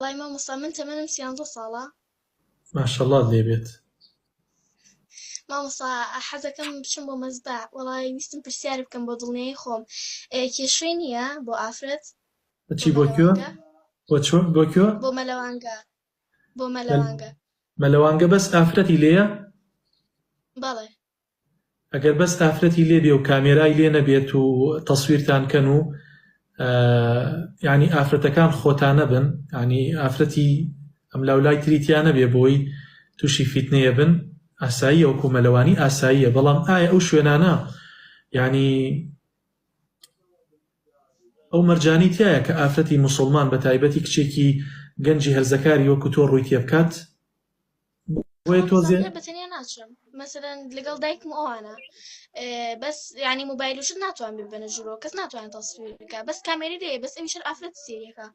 والله مامۆستا من تەمەنم 13 ساڵە. ماشەڵڵا لێ بێت. مامۆستا حەزەکەم بچم بۆ مەزبەع، وەڵی ویستم پرسیار بکەم بۆ دڵنیایی خۆم. کێشەی نییە بۆ ئافرەت؟ بۆ چی بۆ کوێ؟ مەلەوانگە؟ بۆ کوێ؟ بۆ مەلەوانگە. بۆ مەلەوانگە. مەلەوانگە بەس ئافرەتی لێیە؟ بەڵێ. ئەگەر بەس ئافرەتی لێ بێ و کامێرای لێ نەبێت و تەسویرتان کەن و ینی ئافرەتەکان خۆتانە بن، ینی ئافرەتی ئەم لاولای تریتیان نەبێ بۆی تووشی فیتنەیە بن، ئاسایی ئەو کۆمەلەوانی ئاساییە. بەڵام ئایا ئەو شوێنانە ینی ئەو مەرجانی تایە کە ئافرەتی موسڵمان بە تایبەتی کچێکی گەنجی هەرزەکاری وەکو تۆ ڕووی تێ بکات؟ بۆیە تۆزێ بەتەنیا ناچم مەسەلەن لەگەڵ دایکم ئەوانە، بەس ینی مۆبایل وشت ناتوان ببەنە ژوورەوە، کەس ناتوانێت تەسویر بکات، بەس کامێرە لێیە، بەس ئەویش ئافرەت سێریەکە.